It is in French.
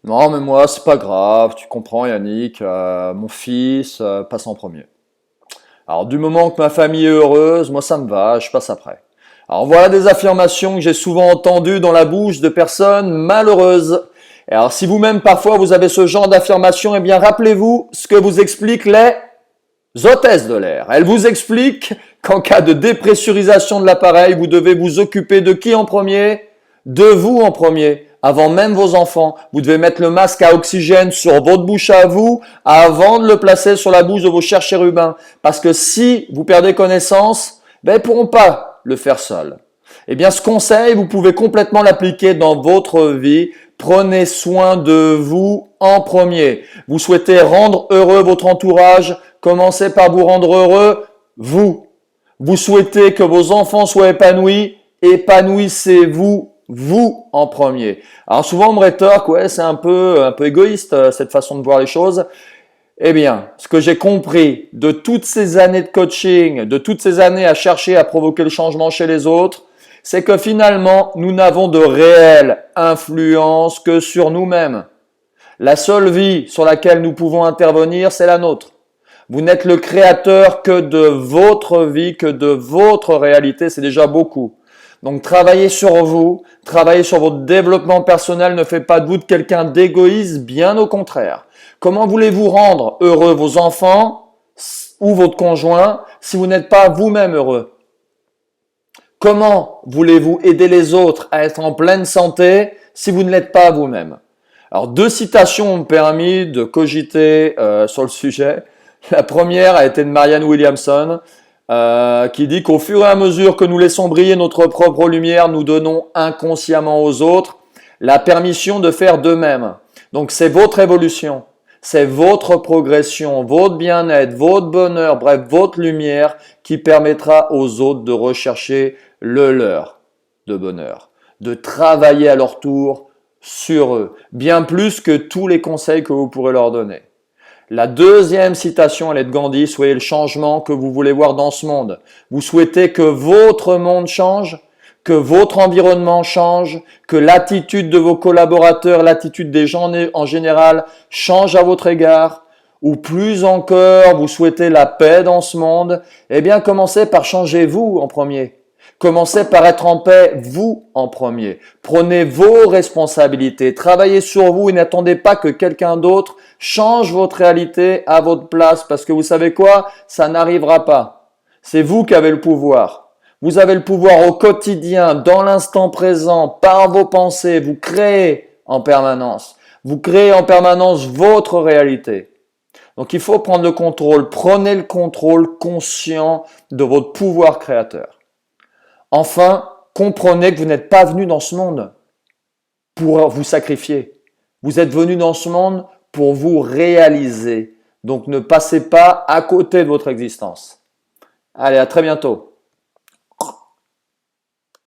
Non, mais moi, c'est pas grave, tu comprends, Yannick, mon fils passe en premier. Alors, du moment que ma famille est heureuse, moi, ça me va, je passe après. Alors, voilà des affirmations que j'ai souvent entendues dans la bouche de personnes malheureuses. Et alors, si vous-même, parfois, vous avez ce genre d'affirmation, eh bien, rappelez-vous ce que vous expliquent les hôtesses de l'air. Elles vous expliquent qu'en cas de dépressurisation de l'appareil, vous devez vous occuper de qui en premier? De vous en premier, avant même vos enfants. Vous devez mettre le masque à oxygène sur votre bouche à vous avant de le placer sur la bouche de vos chers chérubins. Parce que si vous perdez connaissance, ben, ils ne pourront pas le faire seuls. Eh bien, ce conseil, vous pouvez complètement l'appliquer dans votre vie. Prenez soin de vous en premier. Vous souhaitez rendre heureux votre entourage, commencez par vous rendre heureux, vous. Vous souhaitez que vos enfants soient épanouis, épanouissez-vous, vous en premier. Alors souvent on me rétorque, ouais, c'est un peu égoïste cette façon de voir les choses. Eh bien, ce que j'ai compris de toutes ces années de coaching, de toutes ces années à chercher à provoquer le changement chez les autres, c'est que finalement, nous n'avons de réelle influence que sur nous-mêmes. La seule vie sur laquelle nous pouvons intervenir, c'est la nôtre. Vous n'êtes le créateur que de votre vie, que de votre réalité, c'est déjà beaucoup. Donc travaillez sur vous, travaillez sur votre développement personnel, ne fait pas de vous de quelqu'un d'égoïste, bien au contraire. Comment voulez-vous rendre heureux vos enfants ou votre conjoint si vous n'êtes pas vous-même heureux? Comment voulez-vous aider les autres à être en pleine santé si vous ne l'êtes pas vous-même? Alors, deux citations ont permis de cogiter sur le sujet. La première a été de Marianne Williamson, qui dit qu'au fur et à mesure que nous laissons briller notre propre lumière, nous donnons inconsciemment aux autres la permission de faire d'eux-mêmes. Donc, c'est votre évolution, c'est votre progression, votre bien-être, votre bonheur, bref, votre lumière qui permettra aux autres de rechercher le leur de bonheur, de travailler à leur tour sur eux, bien plus que tous les conseils que vous pourrez leur donner. La deuxième citation, elle est de Gandhi, soyez le changement que vous voulez voir dans ce monde. Vous souhaitez que votre monde change, que votre environnement change, que l'attitude de vos collaborateurs, l'attitude des gens en général change à votre égard, ou plus encore, vous souhaitez la paix dans ce monde, eh bien commencez par changer vous en premier. Commencez par être en paix, vous en premier. Prenez vos responsabilités, travaillez sur vous et n'attendez pas que quelqu'un d'autre change votre réalité à votre place parce que vous savez quoi? Ça n'arrivera pas. C'est vous qui avez le pouvoir. Vous avez le pouvoir au quotidien, dans l'instant présent, par vos pensées. Vous créez en permanence. Vous créez en permanence votre réalité. Donc il faut prendre le contrôle. Prenez le contrôle conscient de votre pouvoir créateur. Enfin, comprenez que vous n'êtes pas venu dans ce monde pour vous sacrifier. Vous êtes venu dans ce monde pour vous réaliser. Donc ne passez pas à côté de votre existence. Allez, à très bientôt.